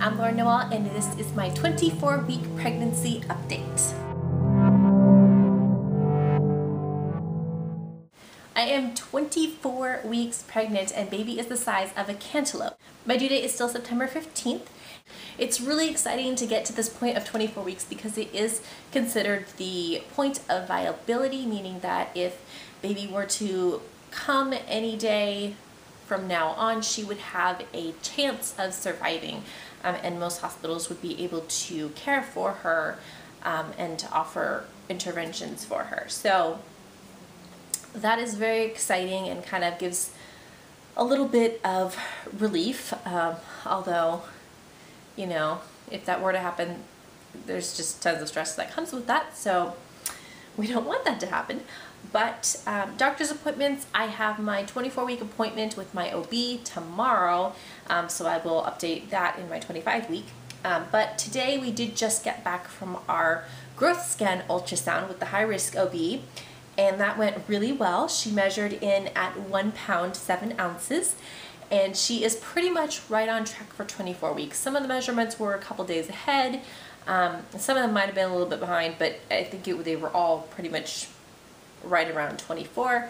I'm Noelle, and this is my 24-week pregnancy update. I am 24 weeks pregnant and baby is the size of a cantaloupe. My due date is still September 15th. It's really exciting to get to this point of 24 weeks because it is considered the point of viability, meaning that if baby were to come any day from now on, she would have a chance of surviving, and most hospitals would be able to care for her and to offer interventions for her. So that is very exciting and kind of gives a little bit of relief, although, you know, if that were to happen, there's just tons of stress that comes with that, so we don't want that to happen. But doctor's appointments, I have my 24-week appointment with my OB tomorrow, so I will update that in my 25-week. But today we did just get back from our growth scan ultrasound with the high-risk OB, and that went really well. She measured in at 1 pound 7 ounces, and she is pretty much right on track for 24 weeks. Some of the measurements were a couple days ahead. Some of them might have been a little bit behind, but I think they were all pretty much right around 24.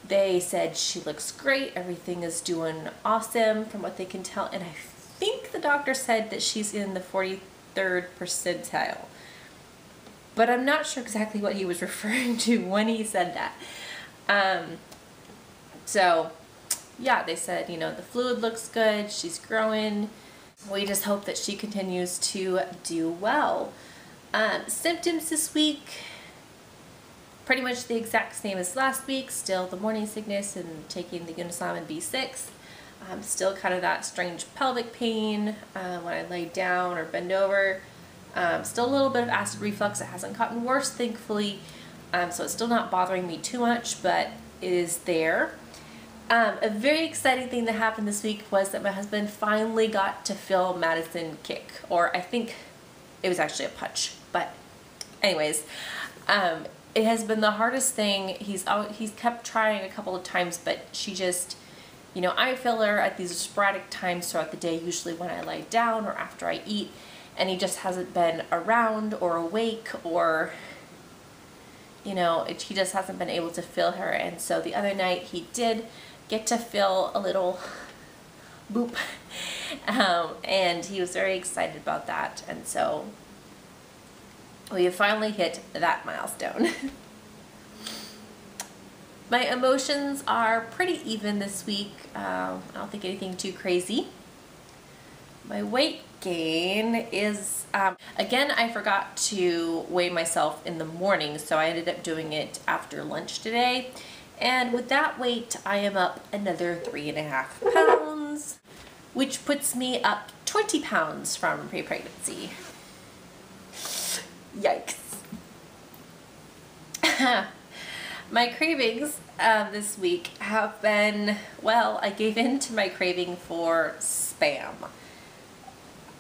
They said she looks great, everything is doing awesome from what they can tell, and I think the doctor said that she's in the 43rd percentile. But I'm not sure exactly what he was referring to when he said that. So yeah, they said, you know, the fluid looks good, she's growing. We just hope that she continues to do well. Symptoms this week, pretty much the exact same as last week. Still the morning sickness and taking the Unisom B6. Still kind of that strange pelvic pain when I lay down or bend over. Still a little bit of acid reflux. It hasn't gotten worse, thankfully, so it's still not bothering me too much, but it is there. A very exciting thing that happened this week was that my husband finally got to feel Madison kick, or I think it was actually a punch, but anyways, it has been the hardest thing. He's kept trying a couple of times, but she just, you know, I feel her at these sporadic times throughout the day, usually when I lie down or after I eat, and he just hasn't been around or awake, or, you know, he just hasn't been able to feel her. And so the other night he did get to feel a little boop, and he was very excited about that, and so we have finally hit that milestone. My emotions are pretty even this week. I don't think anything too crazy. My weight gain is, again, I forgot to weigh myself in the morning, so I ended up doing it after lunch today. And with that weight, I am up another 3.5 pounds, which puts me up 20 pounds from pre-pregnancy. Yikes. My cravings this week have been, well, I gave in to my craving for Spam.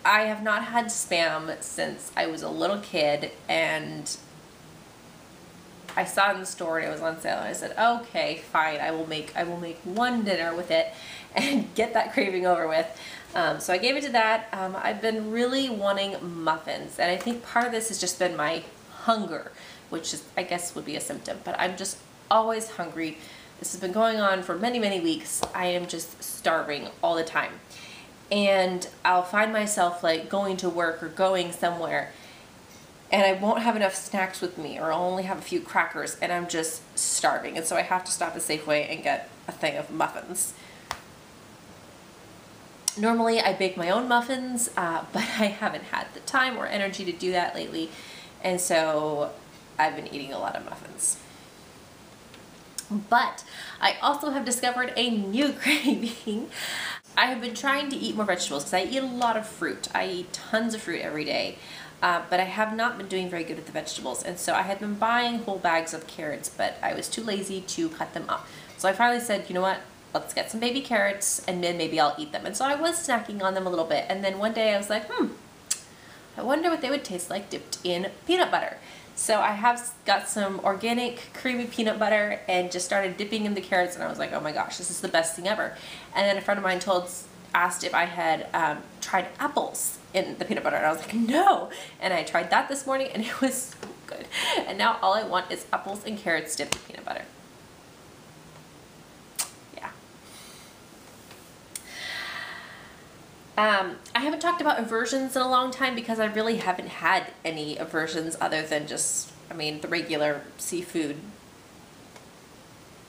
I have not had Spam since I was a little kid, and I saw it in the store and it was on sale, and I said, okay, fine, I will make one dinner with it and get that craving over with. So I gave it to that. I've been really wanting muffins, and I think part of this has just been my hunger, which is, I guess, would be a symptom, but I'm just always hungry. This has been going on for many, many weeks. I am just starving all the time. And I'll find myself like going to work or going somewhere, and I won't have enough snacks with me, or I'll only have a few crackers, and I'm just starving. And so I have to stop at Safeway and get a thing of muffins. Normally I bake my own muffins, but I haven't had the time or energy to do that lately, and so I've been eating a lot of muffins. But I also have discovered a new craving. I have been trying to eat more vegetables because I eat a lot of fruit. I eat tons of fruit every day. But I have not been doing very good with the vegetables, and so I had been buying whole bags of carrots, but I was too lazy to cut them up. So I finally said, you know what, let's get some baby carrots, and then maybe I'll eat them. And so I was snacking on them a little bit, and then one day I was like, I wonder what they would taste like dipped in peanut butter. So I have got some organic creamy peanut butter and just started dipping in the carrots, and I was like, oh my gosh, this is the best thing ever. And then a friend of mine told asked if I had tried apples in the peanut butter, and I was like, no. And I tried that this morning, and it was so good. And now all I want is apples and carrots dipped in peanut butter. Yeah. I haven't talked about aversions in a long time because I really haven't had any aversions other than just, I mean, the regular seafood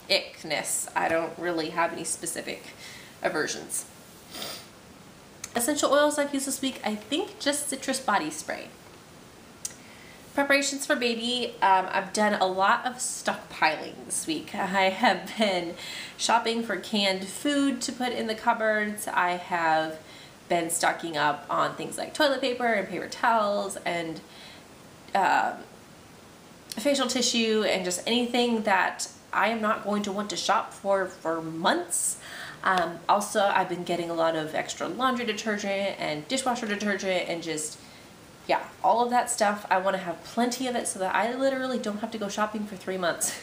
ickness. I don't really have any specific aversions. Essential oils I've used this week, I think just citrus body spray. Preparations for baby, I've done a lot of stockpiling this week. I have been shopping for canned food to put in the cupboards. I have been stocking up on things like toilet paper and paper towels and facial tissue and just anything that I am not going to want to shop for months. Also, I've been getting a lot of extra laundry detergent and dishwasher detergent and just, yeah, all of that stuff. I want to have plenty of it so that I literally don't have to go shopping for 3 months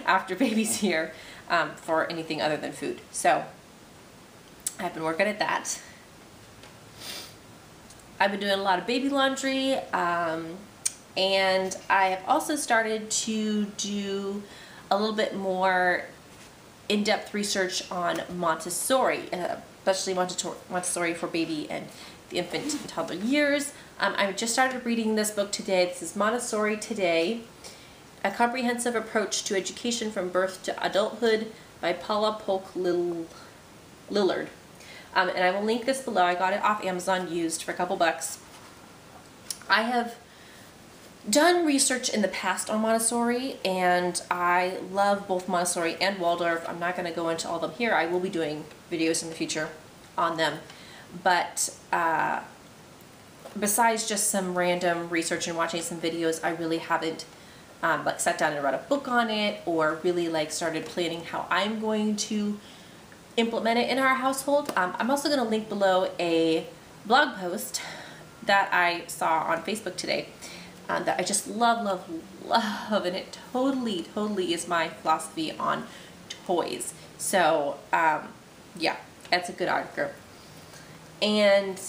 after baby's here for anything other than food. So I've been working at that. I've been doing a lot of baby laundry, and I have also started to do a little bit more in-depth research on Montessori, especially Montessori for baby and the infant and toddler years. I just started reading this book today. This is Montessori Today, A Comprehensive Approach to Education from Birth to Adulthood by Paula Polk-Lillard. And I will link this below. I got it off Amazon used for a couple bucks. I have done research in the past on Montessori, and I love both Montessori and Waldorf. I'm not going to go into all of them here. I will be doing videos in the future on them. But besides just some random research and watching some videos, I really haven't like sat down and read a book on it or really like started planning how I'm going to implement it in our household. I'm also going to link below a blog post that I saw on Facebook today that I just love, and it totally is my philosophy on toys. So yeah, that's a good article. And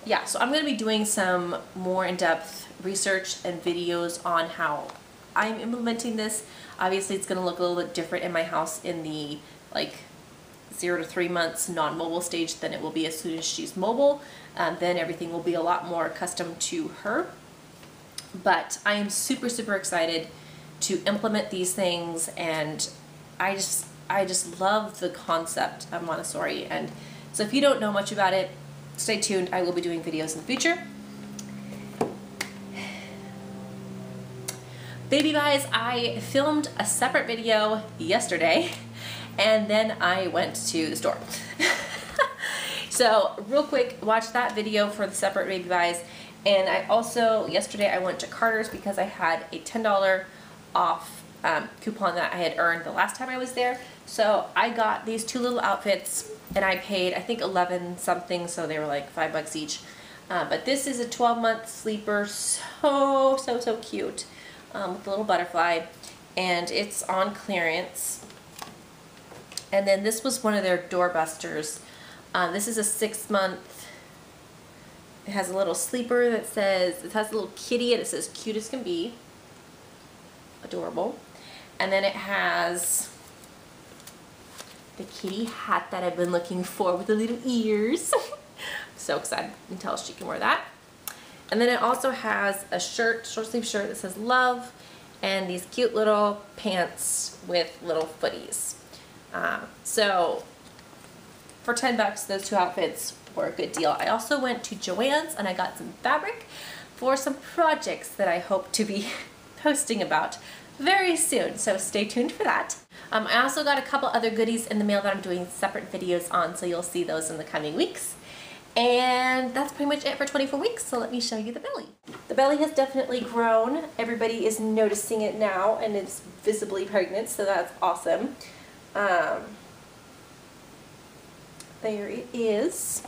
yeah, so I'm going to be doing some more in-depth research and videos on how I'm implementing this. Obviously it's going to look a little bit different in my house in the like 0 to 3 months non-mobile stage than it will be as soon as she's mobile. Then everything will be a lot more accustomed to her. But I am super excited to implement these things, and I just love the concept of Montessori. And so if you don't know much about it, stay tuned. I will be doing videos in the future. Baby buys, I filmed a separate video yesterday, and then I went to the store. So real quick, watch that video for the separate baby buys. And I also, yesterday I went to Carter's because I had a $10 off coupon that I had earned the last time I was there. So I got these two little outfits, and I paid, I think 11 something, so they were like $5 each. But this is a 12-month sleeper, so cute, with a little butterfly, and it's on clearance. And then this was one of their doorbusters. This is a 6-month. It has a little sleeper that says, it has a little kitty and it says cute as can be. Adorable. And then it has the kitty hat that I've been looking for with the little ears. So excited until she can wear that. And then it also has a shirt, short sleeve shirt that says love, and these cute little pants with little footies. So for 10 bucks, those two outfits were a good deal. I also went to Joann's and I got some fabric for some projects that I hope to be posting about very soon, so stay tuned for that. I also got a couple other goodies in the mail that I'm doing separate videos on, so you'll see those in the coming weeks. And that's pretty much it for 24 weeks, so let me show you the belly. The belly has definitely grown. Everybody is noticing it now, and it's visibly pregnant, so that's awesome. There it is.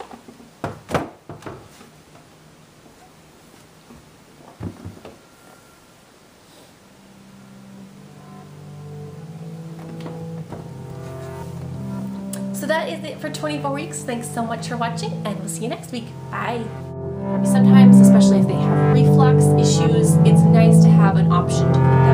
So that is it for 24 weeks. Thanks so much for watching, and we'll see you next week. Bye. Sometimes, especially if they have reflux issues, it's nice to have an option to put